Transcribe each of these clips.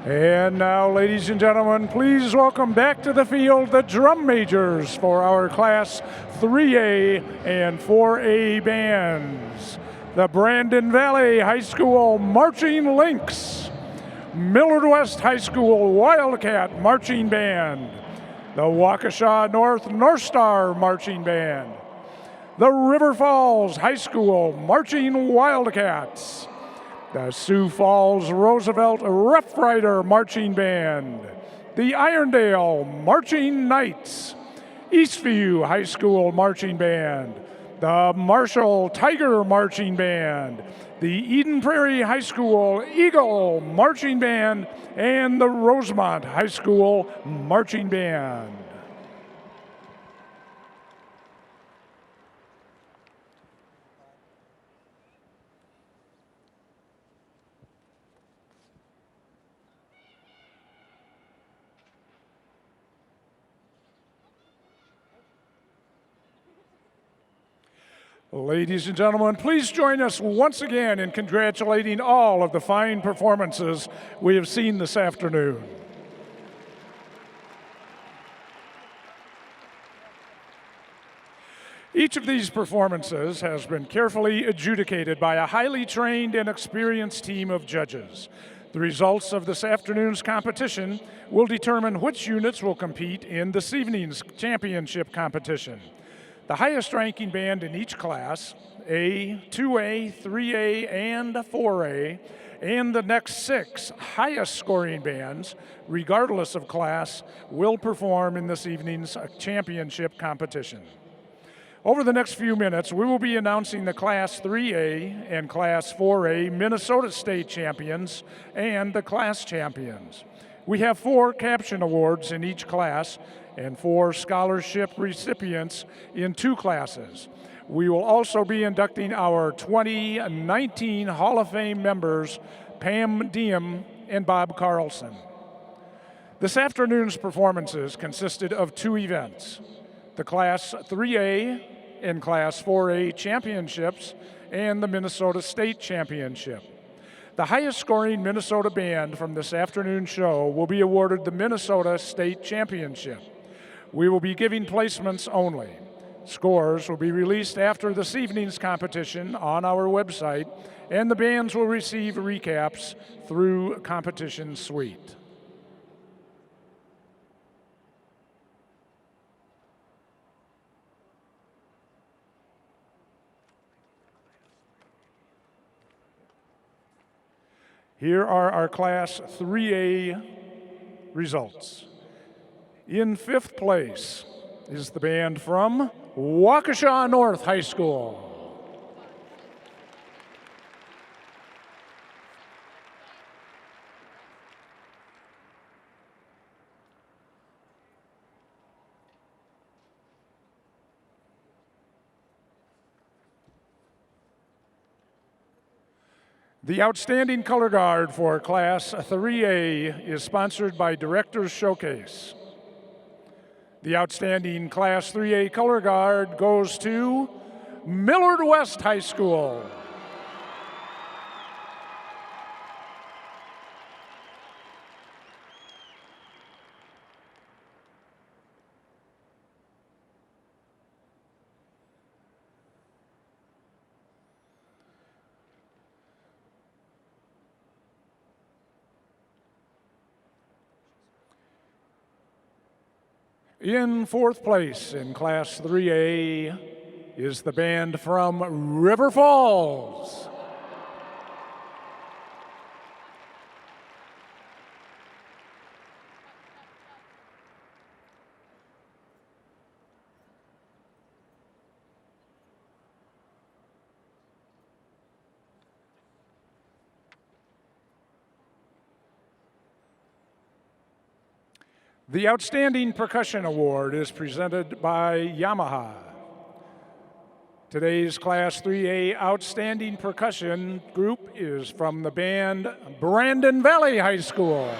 And now, ladies and gentlemen, please welcome back to the field the drum majors for our Class 3A and 4A bands. The Brandon Valley High School Marching Lynx, Millard West High School Wildcat Marching Band, the Waukesha North Star Marching Band, the River Falls High School Marching Wildcats, the Sioux Falls Roosevelt Rough Rider Marching Band, the Irondale Marching Knights, Eastview High School Marching Band, the Marshall Tiger Marching Band, the Eden Prairie High School Eagle Marching Band, and the Rosemont High School Marching Band. Ladies and gentlemen, please join us once again in congratulating all of the fine performances we have seen this afternoon. Each of these performances has been carefully adjudicated by a highly trained and experienced team of judges. The results of this afternoon's competition will determine which units will compete in this evening's championship competition. The highest ranking band in each class, A, 2A, 3A, and 4A, and the next 6 highest scoring bands, regardless of class, will perform in this evening's championship competition. Over the next few minutes, we will be announcing the Class 3A and Class 4A Minnesota State champions and the class champions. We have 4 caption awards in each class and 4 scholarship recipients in 2 classes. We will also be inducting our 2019 Hall of Fame members, Pam Diem and Bob Carlson. This afternoon's performances consisted of 2 events, the Class 3A and Class 4A championships and the Minnesota State Championship. The highest scoring Minnesota band from this afternoon's show will be awarded the Minnesota State Championship. We will be giving placements only. Scores will be released after this evening's competition on our website, and the bands will receive recaps through Competition Suite. Here are our Class 3A results. In 5th place is the band from Waukesha North High School. The Outstanding Color Guard for Class 3A is sponsored by Directors Showcase. The Outstanding Class 3A Color Guard goes to Millard West High School. In 4th place in Class 3A is the band from River Falls. The Outstanding Percussion Award is presented by Yamaha. Today's Class 3A Outstanding Percussion group is from the band Brandon Valley High School.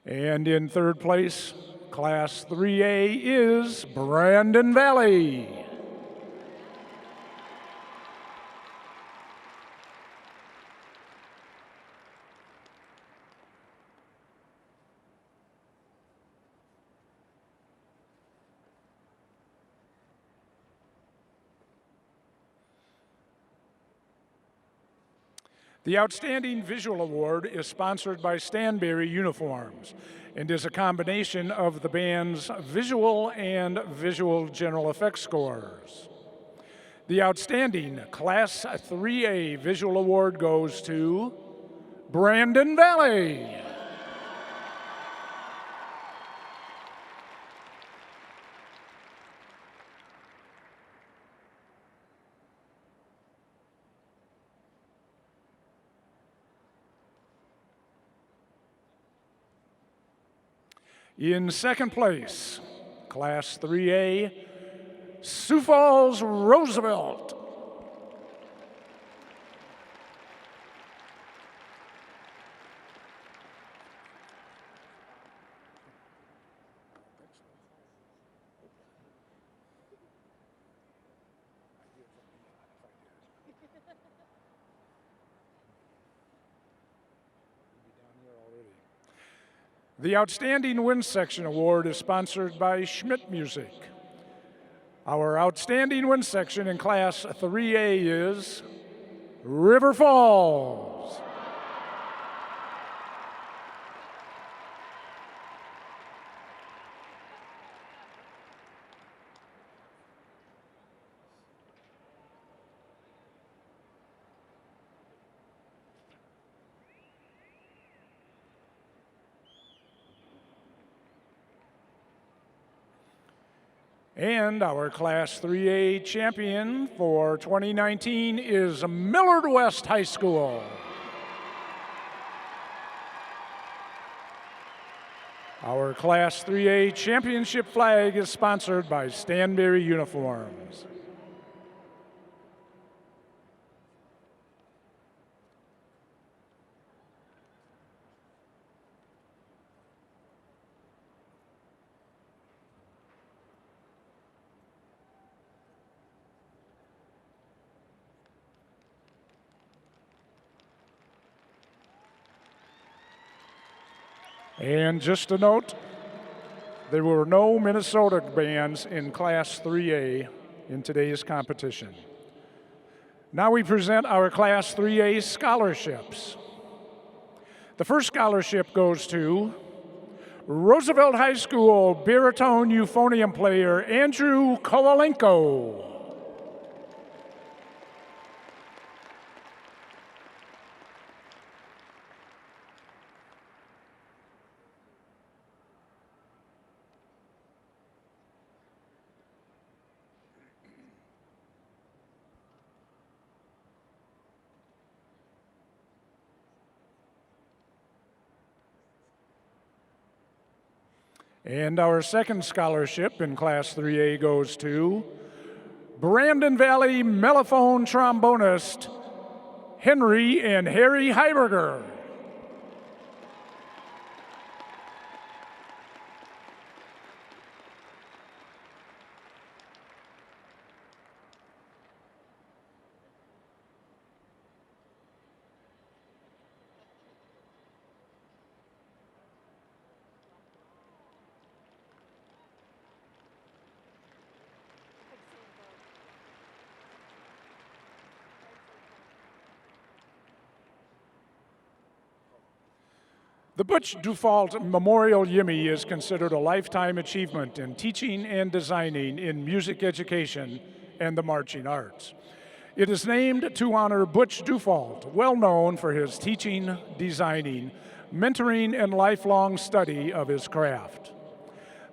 And in third place, Class 3A is Brandon Valley. The Outstanding Visual Award is sponsored by Stanberry Uniforms and is a combination of the band's visual and visual general effects scores. The Outstanding Class 3A Visual Award goes to Brandon Valley. In second place, Class 3A, Sioux Falls Roosevelt. The Outstanding Wind Section Award is sponsored by Schmidt Music. Our Outstanding Wind Section in Class 3A is River Falls. And our Class 3A champion for 2019 is Millard West High School. Our Class 3A championship flag is sponsored by Stanberry Uniforms. And just a note, there were no Minnesota bands in Class 3A in today's competition. Now we present our Class 3A scholarships. The first scholarship goes to Roosevelt High School baritone euphonium player Andrew Kowalenko. And our second scholarship in Class 3A goes to Brandon Valley mellophone trombonist Henry and Harry Heiberger. The Butch Dufault Memorial Yimmie is considered a lifetime achievement in teaching and designing in music education and the marching arts. It is named to honor Butch Dufault, well known for his teaching, designing, mentoring, and lifelong study of his craft.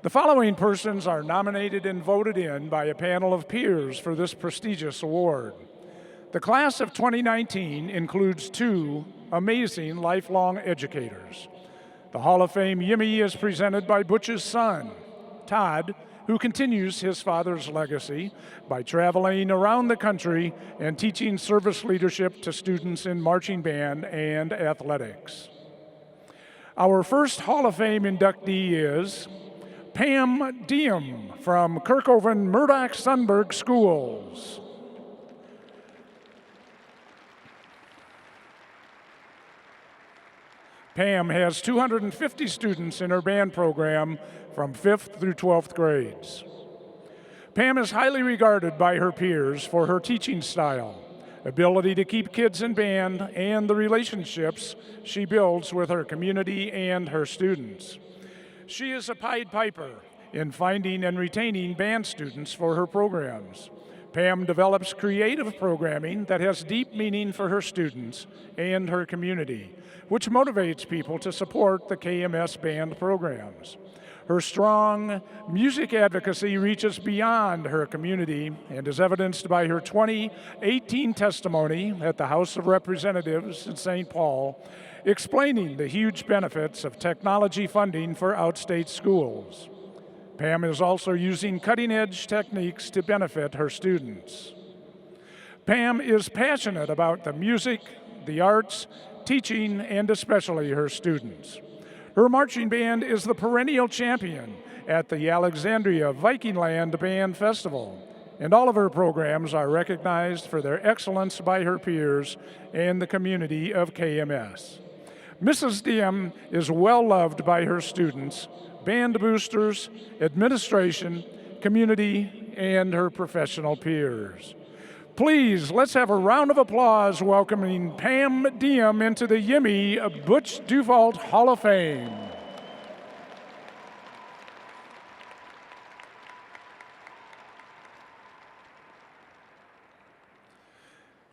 The following persons are nominated and voted in by a panel of peers for this prestigious award. The class of 2019 includes two amazing lifelong educators. The Hall of Fame Yimmie is presented by Butch's son, Todd, who continues his father's legacy by traveling around the country and teaching service leadership to students in marching band and athletics. Our first Hall of Fame inductee is Pam Diem from Kirkhoven Murdoch Sunberg Schools. Pam has 250 students in her band program from 5th through 12th grades. Pam is highly regarded by her peers for her teaching style, ability to keep kids in band, and the relationships she builds with her community and her students. She is a Pied Piper in finding and retaining band students for her programs. Pam develops creative programming that has deep meaning for her students and her community, which motivates people to support the KMS band programs. Her strong music advocacy reaches beyond her community and is evidenced by her 2018 testimony at the House of Representatives in St. Paul, explaining the huge benefits of technology funding for outstate schools. Pam is also using cutting-edge techniques to benefit her students. Pam is passionate about the music, the arts, teaching, and especially her students. Her marching band is the perennial champion at the Alexandria Vikingland Band Festival, and all of her programs are recognized for their excellence by her peers and the community of KMS. Mrs. Diem is well loved by her students, band boosters, administration, community, and her professional peers. Please, let's have a round of applause welcoming Pam Diem into the Yimmy Butch Dufault Hall of Fame.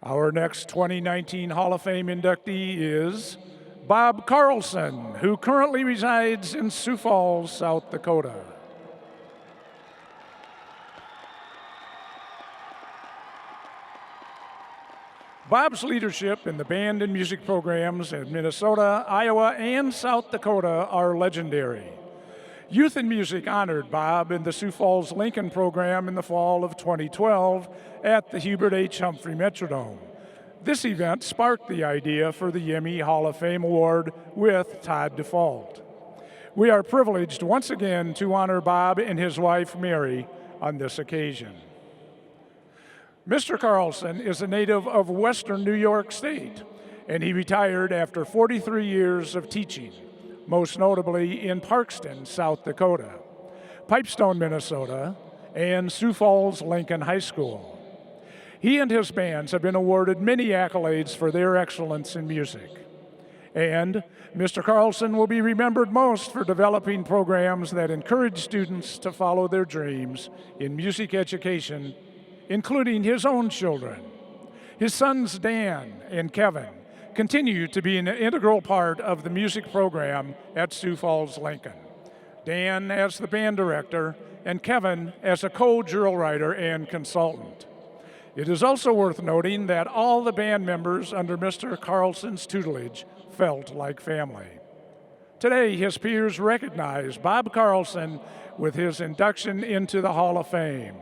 Our next 2019 Hall of Fame inductee is Bob Carlson, who currently resides in Sioux Falls, South Dakota. Bob's leadership in the band and music programs in Minnesota, Iowa, and South Dakota are legendary. Youth in Music honored Bob in the Sioux Falls Lincoln program in the fall of 2012 at the Hubert H. Humphrey Metrodome. This event sparked the idea for the Yimmy Hall of Fame Award with Todd Dufault. We are privileged once again to honor Bob and his wife, Mary, on this occasion. Mr. Carlson is a native of Western New York State, and he retired after 43 years of teaching, most notably in Parkston, South Dakota, Pipestone, Minnesota, and Sioux Falls Lincoln High School. He and his bands have been awarded many accolades for their excellence in music. And Mr. Carlson will be remembered most for developing programs that encourage students to follow their dreams in music education, including his own children. His sons, Dan and Kevin, continue to be an integral part of the music program at Sioux Falls Lincoln. Dan as the band director, and Kevin as a co-drill writer and consultant. It is also worth noting that all the band members under Mr. Carlson's tutelage felt like family. Today, his peers recognize Bob Carlson with his induction into the Hall of Fame.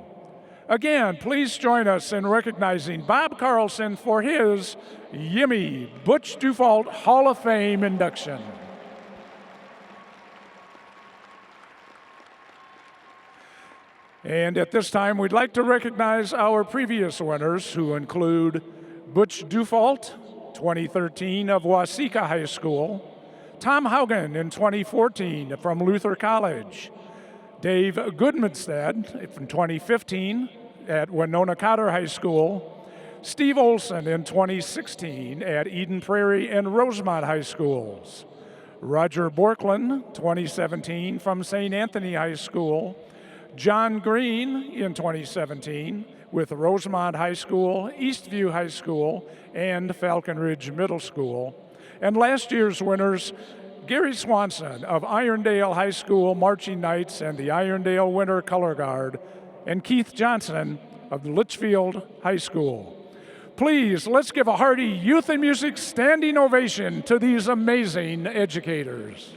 Again, please join us in recognizing Bob Carlson for his Yimmy Butch Dufault Hall of Fame induction. And at this time, we'd like to recognize our previous winners, who include Butch Dufault, 2013 of Waseca High School, Tom Haugen in 2014 from Luther College, Dave Goodmanstead from 2015 at Winona Cotter High School, Steve Olson in 2016 at Eden Prairie and Rosemont High Schools, Roger Borklin, 2017 from St. Anthony High School, John Green in 2017 with Rosemont High School, Eastview High School, and Falcon Ridge Middle School. And last year's winners, Gary Swanson of Irondale High School Marching Knights and the Irondale Winter Color Guard, and Keith Johnson of Litchfield High School. Please, let's give a hearty Youth in Music standing ovation to these amazing educators.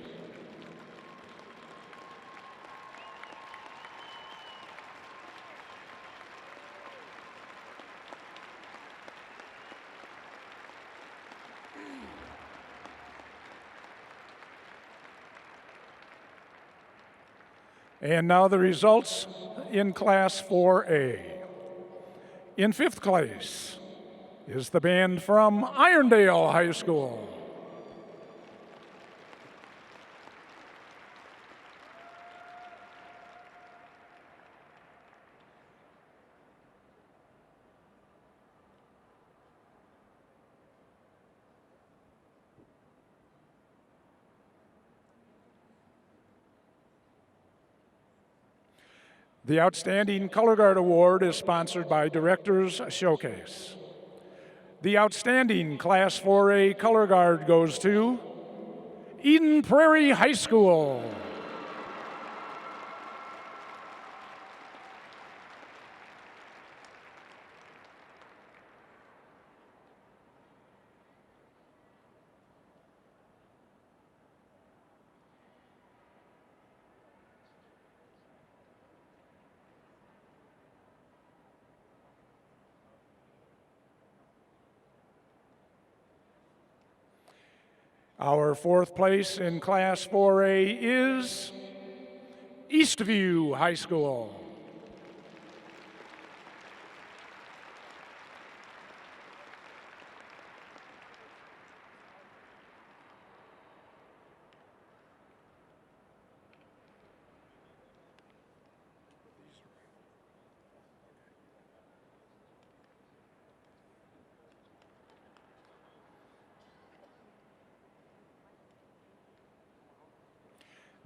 And now the results in Class 4A. In fifth place is the band from Irondale High School. The Outstanding Color Guard Award is sponsored by Directors Showcase. The Outstanding Class 4A Color Guard goes to Eden Prairie High School. Our fourth place in Class 4A is Eastview High School.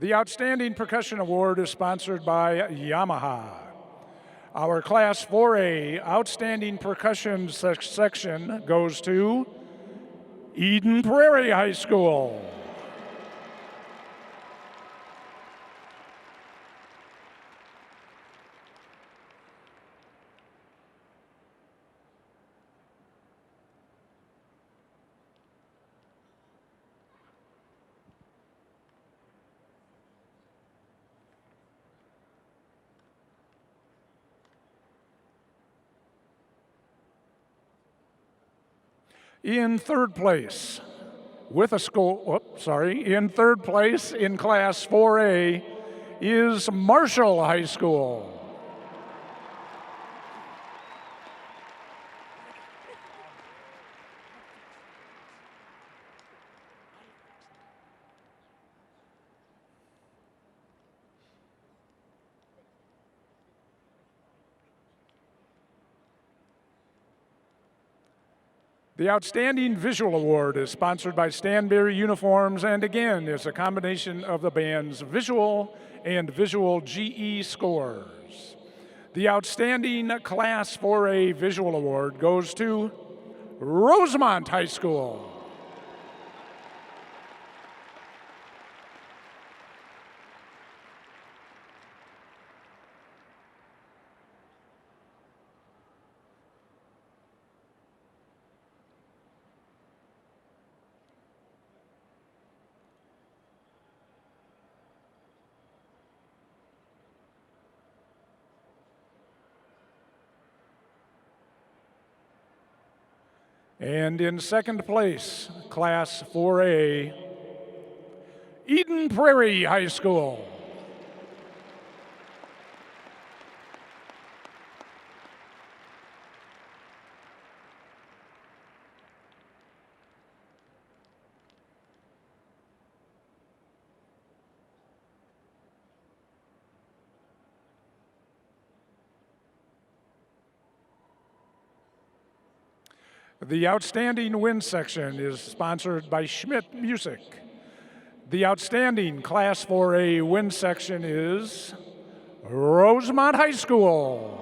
The Outstanding Percussion Award is sponsored by Yamaha. Our Class 4A Outstanding Percussion section goes to Eden Prairie High School. In third place, in third place in Class 4A is Marshall High School. The Outstanding Visual Award is sponsored by Stanberry Uniforms and again is a combination of the band's visual and visual GE scores. The Outstanding Class 4A Visual Award goes to Rosemont High School. And in second place, Class 4A, Eden Prairie High School. The Outstanding Wind section is sponsored by Schmidt Music. The Outstanding Class 4A Wind section is Rosemont High School.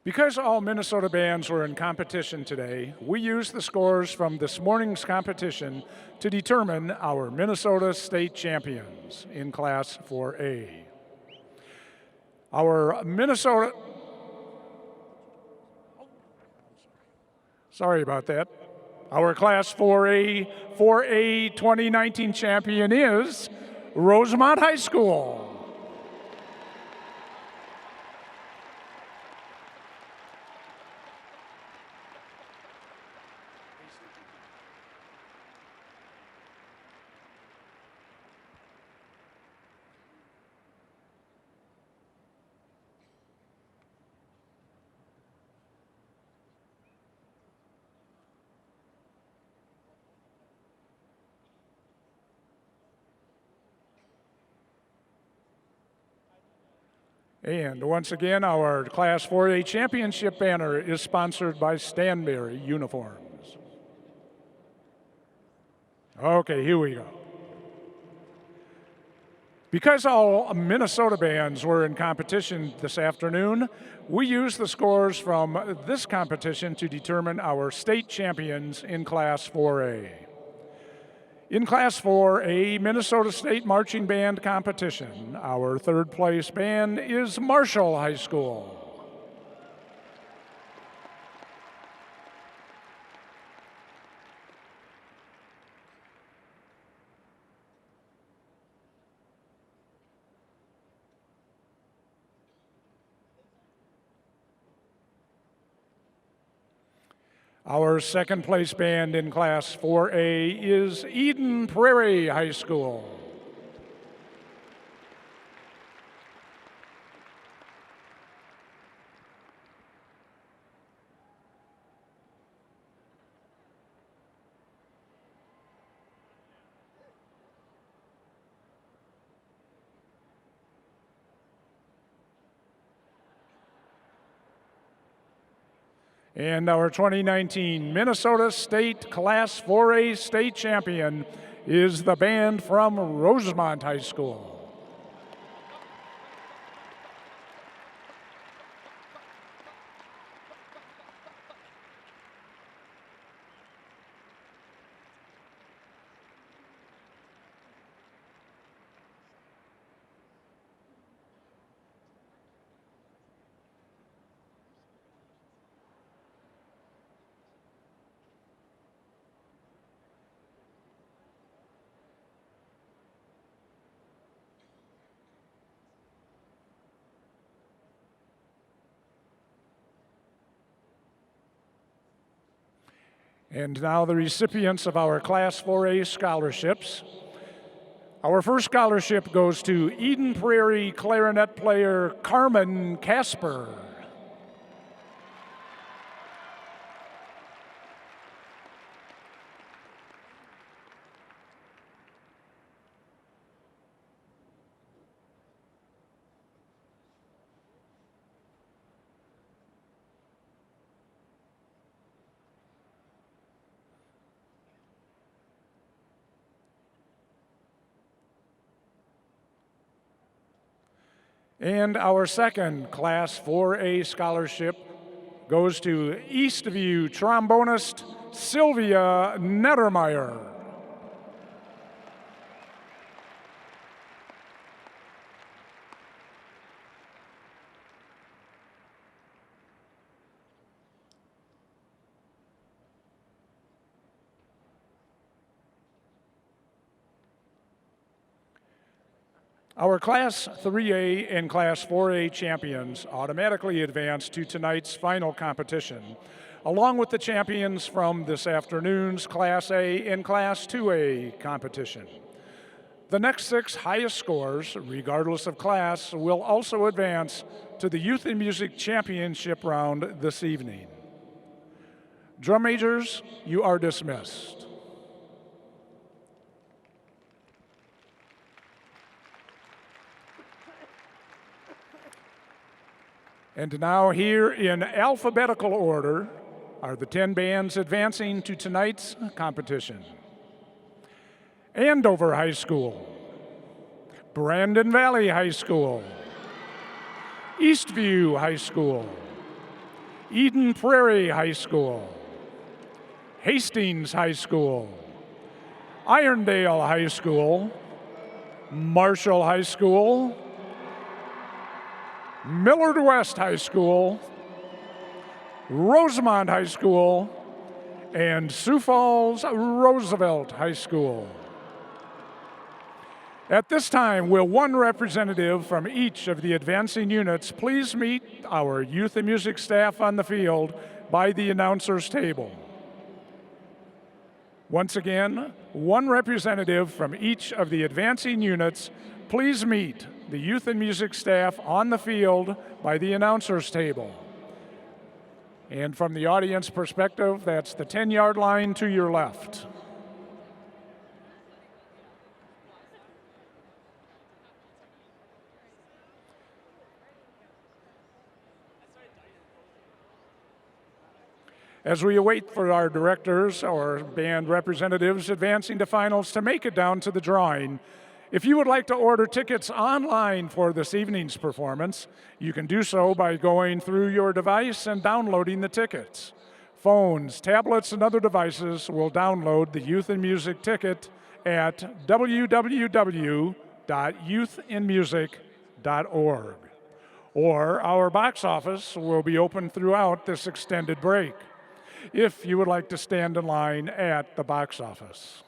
Because all Minnesota bands were in competition today, we used the scores from this morning's competition to determine our Minnesota State champions in Class 4A. Our Minnesota, sorry about that. Our Class 4A 2019 champion is Rosemont High School. And once again, our Class 4A championship banner is sponsored by Stanberry Uniforms. Okay, here we go. Because all Minnesota bands were in competition this afternoon, we used the scores from this competition to determine our state champions in Class 4A. In Class 4A Minnesota State Marching Band competition, our third place band is Marshall High School. Our second place band in Class 4A is Eden Prairie High School. And our 2019 Minnesota State Class 4A state champion is the band from Rosemont High School. And now the recipients of our Class 4A scholarships. Our first scholarship goes to Eden Prairie clarinet player Carmen Casper. And our second Class 4A scholarship goes to Eastview trombonist Sylvia Nettermeyer. Our Class 3A and Class 4A champions automatically advance to tonight's final competition, along with the champions from this afternoon's Class A and Class 2A competition. The next 6 highest scores, regardless of class, will also advance to the Youth in Music Championship round this evening. Drum majors, you are dismissed. And now here in alphabetical order are the 10 bands advancing to tonight's competition. Andover High School, Brandon Valley High School, Eastview High School, Eden Prairie High School, Hastings High School, Irondale High School, Marshall High School, Millard West High School, Rosemont High School, and Sioux Falls Roosevelt High School. At this time, will one representative from each of the advancing units please meet our youth and music staff on the field by the announcer's table? Once again, one representative from each of the advancing units, please meet the youth and music staff on the field by the announcer's table. And from the audience perspective, that's the 10-yard line to your left. As we await for our directors or band representatives advancing to finals to make it down to the drawing, if you would like to order tickets online for this evening's performance, you can do so by going through your device and downloading the tickets. Phones, tablets, and other devices will download the Youth and Music ticket at www.youthandmusic.org. Or our box office will be open throughout this extended break if you would like to stand in line at the box office.